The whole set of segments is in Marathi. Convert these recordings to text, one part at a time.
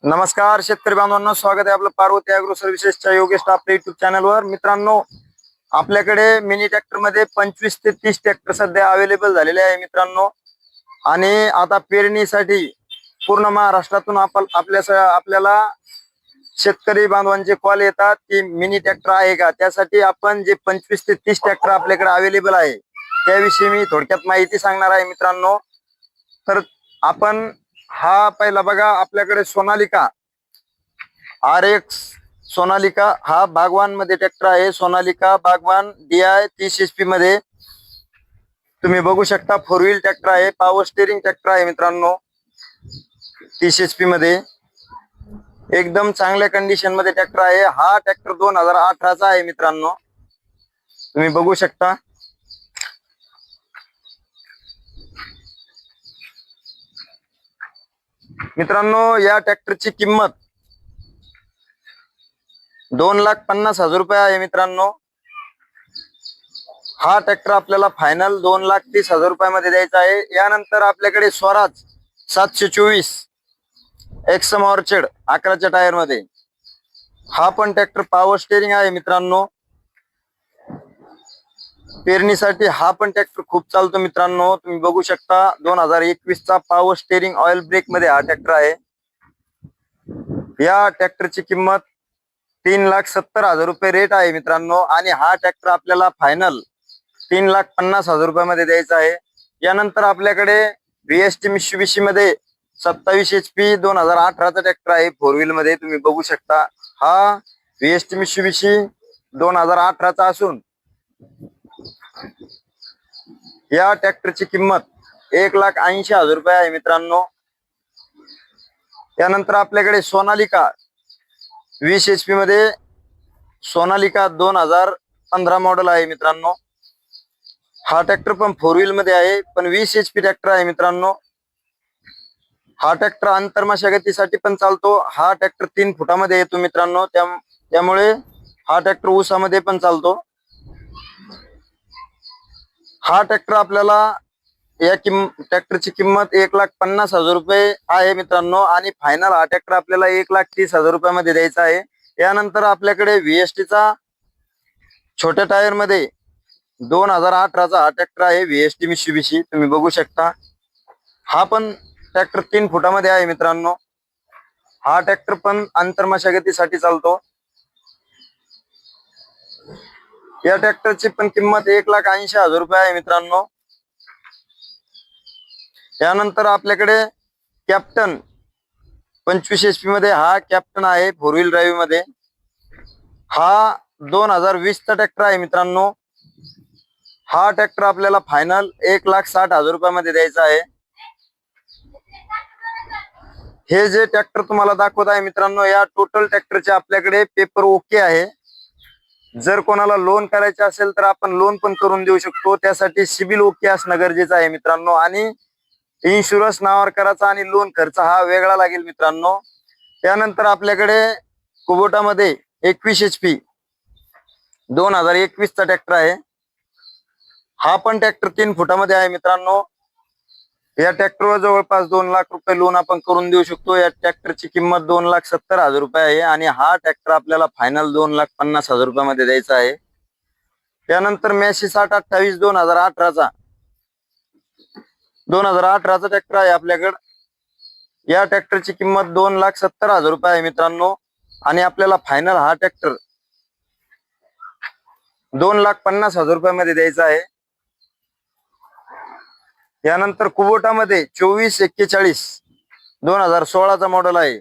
नमस्कार शेतकरी बांधवांनो, स्वागत आहे आपलं पार्वती ॲग्रो सर्व्हिसेसच्या योगेश आपल्या युट्यूब चॅनलवर. मित्रांनो, आपल्याकडे मिनी ट्रॅक्टर मध्ये 25 ते 30 ट्रॅक्टर सध्या अवेलेबल झालेले आहे मित्रांनो. आणि आता पेरणीसाठी पूर्ण महाराष्ट्रातून आपल्याला शेतकरी बांधवांचे कॉल येतात की मिनी ट्रॅक्टर आहे का. त्यासाठी आपण जे 25 ते 30 ट्रॅक्टर आपल्याकडे अवेलेबल आहे त्याविषयी मी थोडक्यात माहिती सांगणार आहे मित्रांनो. तर आपण हा पहिला बघा, आपल्याकडे सोनालिका RX सोनालिका हा बागवान मध्ये ट्रॅक्टर आहे. सोनालिका बागवान DI 30 HP मध्ये तुम्ही बघू शकता. 4 व्हील ट्रॅक्टर आहे, पॉवर स्टेरिंग ट्रॅक्टर आहे मित्रांनो. 30 HP मध्ये एकदम चांगल्या कंडिशन मध्ये ट्रॅक्टर आहे. हा ट्रॅक्टर 2018 चा आहे मित्रांनो, तुम्ही बघू शकता. मित्रांनो, या ट्रॅक्टरची किंमत 2,50,000 रुपये आहे मित्रांनो. हा ट्रॅक्टर आपल्याला फायनल 2,30,000 रुपयामध्ये द्यायचा आहे. यानंतर आपल्याकडे स्वराज 724 एक्सम ऑर्चिड 11च्या टायर मध्ये हा पण ट्रॅक्टर पॉवर स्टेरिंग आहे मित्रांनो. पेरणीसाठी हा पण ट्रॅक्टर खूप चालतो मित्रांनो, तुम्ही बघू शकता. 2021 चा पॉवर स्टेरिंग ऑइल ब्रेक मध्ये हा ट्रॅक्टर आहे. या ट्रॅक्टरची किंमत 3,70,000 रुपये रेट आहे मित्रांनो. आणि हा ट्रॅक्टर आपल्याला फायनल 3,50,000 रुपयामध्ये द्यायचा आहे. यानंतर आपल्याकडे VST मित्सुबिशी मध्ये 27 HP 2018 चा ट्रॅक्टर आहे 4 व्हील मध्ये, तुम्ही बघू शकता. हा VST मित्सुबिशी 2018 चा असून या ट्रॅक्टरची किंमत 1,80,000 रुपये आहे मित्रांनो. त्यानंतर आपल्याकडे सोनालिका 20 HP मध्ये सोनालिका 2015 मॉडेल आहे मित्रांनो. हा ट्रॅक्टर पण 4 व्हील मध्ये आहे, पण 20 HP ट्रॅक्टर आहे मित्रांनो. हा ट्रॅक्टर आंतरमशागतीसाठी पण चालतो. हा ट्रॅक्टर 3 फुटामध्ये येतो मित्रांनो, त्यामुळे हा ट्रॅक्टर ऊसामध्ये पण चालतो. हा ट्रॅक्टर आपल्याला या ट्रॅक्टरची किंमत 1,50,000 रुपये आहे मित्रांनो. आणि फायनल हा ट्रॅक्टर आपल्याला 1,30,000 रुपयामध्ये द्यायचा आहे. यानंतर आपल्याकडे VST चा छोट्या टायर मध्ये 2018 चा हा ट्रॅक्टर आहे VST मित्सुबिशी, तुम्ही बघू शकता. हा पण ट्रॅक्टर 3 फुटामध्ये आहे मित्रांनो. हा ट्रॅक्टर पण आंतरमशागतीसाठी चालतो. या ट्रॅक्टरची पण किंमत 1,80,000 रुपये आहे मित्रांनो. त्यानंतर आपल्याकडे कॅप्टन 25 HP मध्ये हा कॅप्टन आहे 4 व्हील ड्राईव्ह मध्ये. हा 2020 चा ट्रॅक्टर आहे मित्रांनो. हा ट्रॅक्टर आपल्याला फायनल 1,60,000 रुपयामध्ये द्यायचा आहे. हे जे ट्रॅक्टर तुम्हाला दाखवत आहे मित्रांनो, या टोटल ट्रॅक्टरचे आपल्याकडे पेपर ओके आहे. जर कोणाला लोन करायचे असेल तर आपण लोन पण करून देऊ शकतो. त्यासाठी सिबिल ओके असणं गरजेचं आहे मित्रांनो. आणि इन्शुरन्स नावावर करायचा आणि लोन खर्च हा वेगळा लागेल मित्रांनो. त्यानंतर आपल्याकडे कुबोटामध्ये 21 HP 2021 चा ट्रॅक्टर आहे. हा पण ट्रॅक्टर 3 फुटामध्ये आहे मित्रांनो. या ट्रॅक्टरवर जवळपास 2 लाख रुपये लोन आपण करून देऊ शकतो. या ट्रॅक्टरची किंमत 2,70,000 रुपये आहे. आणि हा ट्रॅक्टर आपल्याला फायनल 2,50,000 रुपयामध्ये द्यायचा आहे. त्यानंतर मॅसी 6028 2018 चा ट्रॅक्टर आहे आपल्याकडे. या ट्रॅक्टरची किंमत 2,70,000 रुपये आहे मित्रांनो. आणि आपल्याला फायनल हा ट्रॅक्टर 2,50,000 रुपयामध्ये द्यायचा आहे. यानंतर कुबोटामध्ये 2441 2016 चा मॉडेल आहे.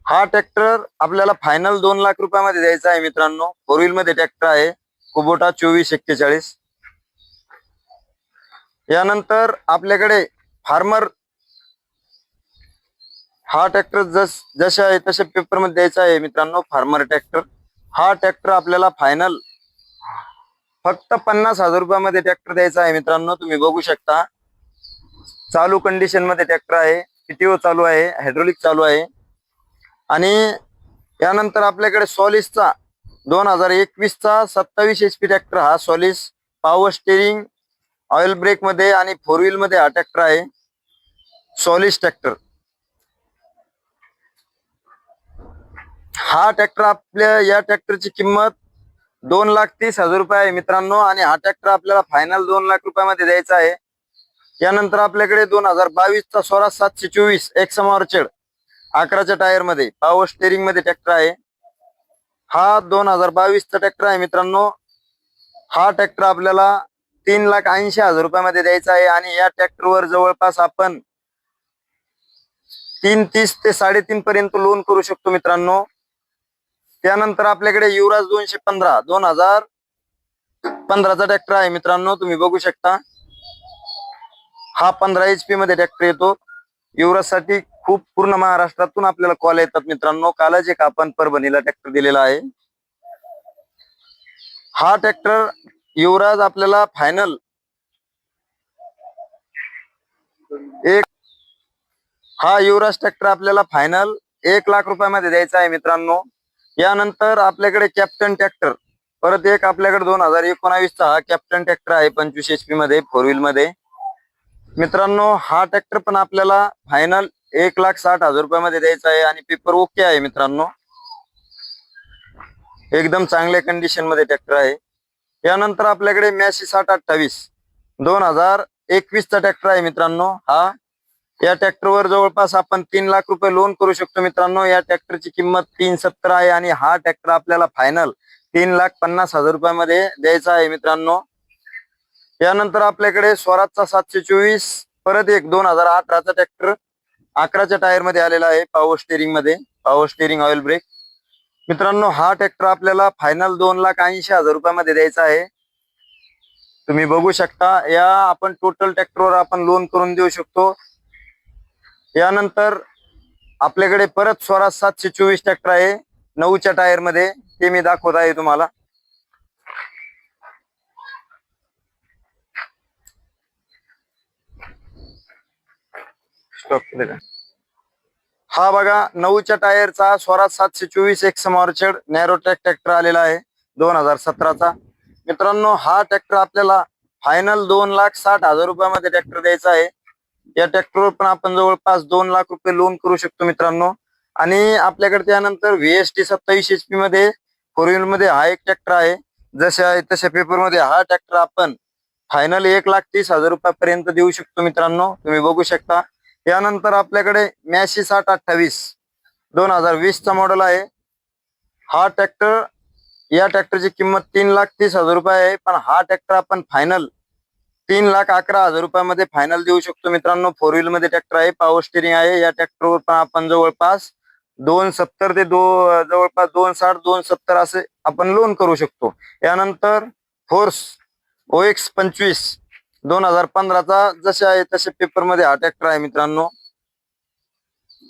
हा ट्रॅक्टर आपल्याला फायनल 2 लाख रुपयामध्ये द्यायचा आहे मित्रांनो. 4 व्हील मध्ये ट्रॅक्टर आहे कुबोटा 2441. यानंतर आपल्याकडे फार्मर हा ट्रॅक्टर जसे आहे तसे पेपर मध्ये द्यायचा आहे मित्रांनो. फार्मर ट्रॅक्टर हा ट्रॅक्टर आपल्याला फायनल फक्त 50,000 रुपयामध्ये ट्रॅक्टर द्यायचा आहे मित्रांनो, तुम्ही बघू शकता. चालू कंडिशन मध्ये ट्रॅक्टर आहे, PTO चालू आहे, हायड्रोलिक चालू आहे. आणि यानंतर आपल्याकडे सॉलिसचा 2021 चा 27 HP ट्रॅक्टर हा Solis power steering oil brake मध्ये आणि 4 व्हील मध्ये हा ट्रॅक्टर आहे सॉलिस ट्रॅक्टर. हा ट्रॅक्टर आपल्या या ट्रॅक्टरची किंमत 2,30,000 रुपये आहे मित्रांनो, आणि हा ट्रॅक्टर आपल्याला फायनल 2 लाख रुपयामध्ये द्यायचा आहे. यानंतर आपल्याकडे 2022चा स्वराज 724 एक्स ऑर्चर्ड 11च्या टायर मध्ये पॉवर स्टेरिंग मध्ये ट्रॅक्टर आहे. हा 2022चा ट्रॅक्टर आहे मित्रांनो. हा ट्रॅक्टर आपल्याला 3,80,000 रुपयामध्ये द्यायचा आहे, आणि या ट्रॅक्टरवर जवळपास आपण 3,30 ते 3.5 पर्यंत लोन करू शकतो मित्रांनो. त्यानंतर आपल्याकडे युवराज 215 2015चा ट्रॅक्टर आहे मित्रांनो. तुम्ही बघू शकता हा 15 HP मध्ये ट्रॅक्टर येतो. युवराज साठी खूप पूर्ण महाराष्ट्रातून आपल्याला कॉल येतात मित्रांनो. कालच एक आपण परभणीला ट्रॅक्टर दिलेला आहे. हा ट्रॅक्टर युवराज आपल्याला फायनल हा युवराज ट्रॅक्टर आपल्याला फायनल 1 लाख रुपयामध्ये द्यायचा आहे मित्रांनो. यानंतर आपल्याकडे कॅप्टन ट्रॅक्टर परत एक आपल्याकडे 2019चा हा कॅप्टन ट्रॅक्टर आहे 25 HP मध्ये 4 व्हील मध्ये मित्रांनो. हा ट्रॅक्टर पण आपल्याला फायनल 1,60,000 रुपयामध्ये द्यायचा आहे, आणि पेपर ओके आहे मित्रांनो. एकदम चांगल्या कंडिशन मध्ये ट्रॅक्टर आहे. यानंतर आपल्याकडे मॅसी 6028 2021चा ट्रॅक्टर आहे मित्रांनो. या ट्रॅक्टरवर जवळपास आपण 3 लाख रुपये लोन करू शकतो मित्रांनो. या ट्रॅक्टरची किंमत 370 आहे, आणि हा ट्रॅक्टर आपल्याला फायनल 3,50,000 रुपयामध्ये द्यायचा आहे मित्रांनो. यानंतर आपल्याकडे स्वराजचा 724 परत एक 2018चा ट्रॅक्टर 11च्या टायर मध्ये आलेला आहे पॉवर स्टेरिंग ऑइल ब्रेक मित्रांनो. हा ट्रॅक्टर आपल्याला फायनल 2,80,000 रुपयामध्ये द्यायचा आहे. तुम्ही बघू शकता या आपण टोटल ट्रॅक्टरवर आपण लोन करून देऊ शकतो. यानंतर आपल्याकडे परत स्वराज 724 ट्रॅक्टर आहे 9च्या टायर मध्ये, ते मी दाखवत आहे तुम्हाला. हा बघा 9च्या टायरचा Swaraj 724 X orchard narrow track tractor आलेला आहे 2017चा मित्रांनो. हा ट्रॅक्टर आपल्याला फायनल 2,60,000 रुपयामध्ये ट्रॅक्टर द्यायचा आहे. या ट्रॅक्टरवर पण आपण जवळपास 2 लाख रुपये लोन करू शकतो मित्रांनो. आणि आपल्याकडे त्यानंतर VST 27 HP मध्ये 4 व्हील मध्ये हा एक ट्रॅक्टर आहे. जसे आहे तशा पेपर मध्ये हा ट्रॅक्टर आपण फायनल 1,30,000 रुपयापर्यंत देऊ शकतो मित्रांनो. तुम्ही बघू शकता. यानंतर आपल्याकडे मॅसी 6028 2020चा मॉडेल आहे. हा ट्रॅक्टर या ट्रॅक्टरची किंमत 3,30,000 रुपये आहे, पण हा ट्रॅक्टर आपण फायनल 3,11,000 रुपयामध्ये फायनल देऊ शकतो मित्रांनो. 4 व्हील मध्ये ट्रॅक्टर आहे, पॉवर स्टेरिंग आहे. या ट्रॅक्टरवर पण आपण जवळपास 270 ते जवळपास 260 270 असे आपण लोन करू शकतो. यानंतर फोर्स OX 25 2015चा जसे आहे तसे पेपर मध्ये हा ट्रॅक्टर आहे मित्रांनो.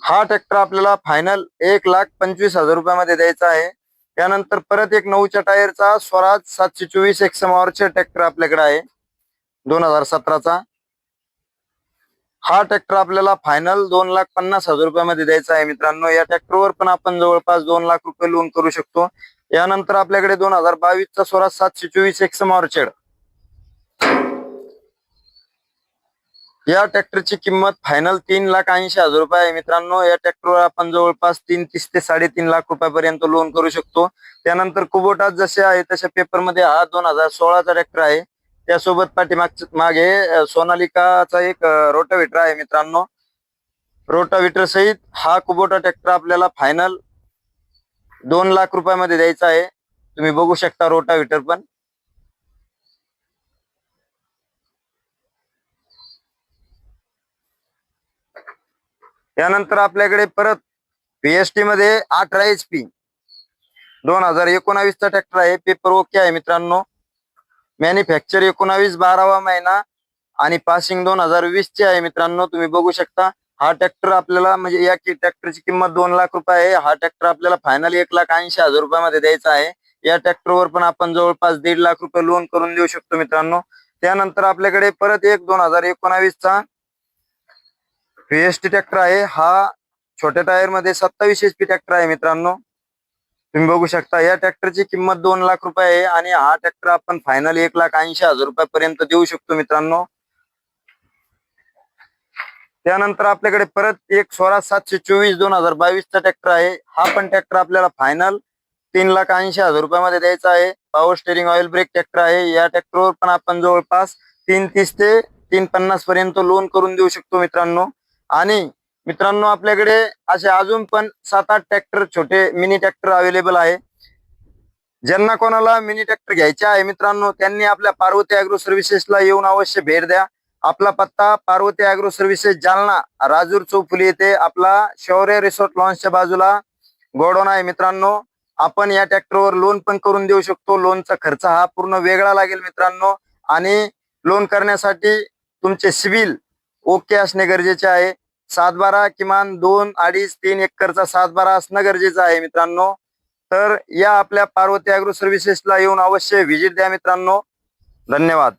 हा ट्रॅक्टर आपल्याला फायनल 1,25,000 रुपयामध्ये द्यायचा आहे. त्यानंतर परत एक 9च्या टायरचा स्वराज 724 एक्स ऑर्चर्ड ट्रॅक्टर आपल्याकडे आहे 2017चा. हा ट्रॅक्टर आपल्याला फायनल 2,50,000 रुपयामध्ये द्यायचा आहे मित्रांनो. या ट्रॅक्टरवर पण आपण जवळपास 2 लाख रुपये लोन करू शकतो. यानंतर आपल्याकडे 2022चा स्वराज 724 एक्स ऑर्चर्ड या ट्रॅक्टरची किंमत फायनल 3,80,000 रुपये आहे मित्रांनो. या ट्रॅक्टरवर आपण जवळपास 330 ते 3.5 लाख रुपयापर्यंत लोन करू शकतो. त्यानंतर कुबोटा जसे आहे तशा पेपर मध्ये हा 2016चा ट्रॅक्टर आहे. त्यासोबत मागे सोनालिकाचा एक रोटावेटर आहे मित्रांनो. रोटावेटर सहित हा कुबोटा ट्रॅक्टर आपल्याला फायनल 2 लाख रुपयामध्ये द्यायचा आहे. तुम्ही बघू शकता रोटावेटर पण. यानंतर आपल्याकडे परत VST मध्ये 18 HP 2019चा ट्रॅक्टर आहे. पेपर ओके आहे मित्रांनो. मॅन्युफॅक्चर 19 12वा महिना आणि पासिंग 2020 चे आहे मित्रांनो. तुम्ही बघू शकता. हा ट्रॅक्टर आपल्याला म्हणजे या ट्रॅक्टरची किंमत 2 लाख रुपये आहे. हा ट्रॅक्टर आपल्याला फायनल 1,80,000 रुपयामध्ये द्यायचा आहे. या ट्रॅक्टरवर पण आपण जवळपास 1.5 लाख रुपये लोन करून देऊ शकतो मित्रांनो. त्यानंतर आपल्याकडे परत एक 2019चा VST ट्रॅक्टर आहे. हा छोट्या टायर मध्ये 27 HP ट्रॅक्टर आहे मित्रांनो. तुम्ही बघू शकता. या ट्रॅक्टरची किंमत 2 लाख रुपये आहे, आणि हा ट्रॅक्टर आपण फायनल 1,80,000 रुपयापर्यंत देऊ शकतो मित्रांनो. त्यानंतर आपल्याकडे परत एक स्वराज 724 2022 चा ट्रॅक्टर आहे. हा पण ट्रॅक्टर आपल्याला फायनल 3,80,000 रुपयामध्ये द्यायचा आहे. Power steering oil brake tractor आहे. या ट्रॅक्टरवर पण आपण जवळपास 330 ते 350 पर्यंत लोन करून देऊ शकतो मित्रांनो. आणि मित्रांनो आपल्याकडे असे अजून पण 7-8 ट्रॅक्टर छोटे मिनी ट्रॅक्टर अवेलेबल आहे. ज्यांना कोणाला मिनी ट्रॅक्टर घ्यायचे आहे मित्रांनो त्यांनी आपल्या पार्वती ॲग्रो सर्व्हिसेसला येऊन अवश्य भेट द्या. आपला पत्ता पार्वती ॲग्रो सर्व्हिसेस जालना राजूर चौफुली येथे आपला शौर्य रिसॉर्ट लॉन्सच्या बाजूला गोडाऊन आहे मित्रांनो. आपण या ट्रॅक्टरवर लोन पण करून देऊ शकतो. लोनचा खर्च हा पूर्ण वेगळा लागेल मित्रांनो. आणि लोन करण्यासाठी तुमचे सिबिल ओके असणे गरजेचे आहे. 7-12 किमान 2, 2.5, 3 एकरचा 7-12 असणं गरजेचं आहे मित्रांनो. तर या आपल्या पार्वती ॲग्रो सर्व्हिसेसला येऊन अवश्य व्हिजिट द्या मित्रांनो. धन्यवाद.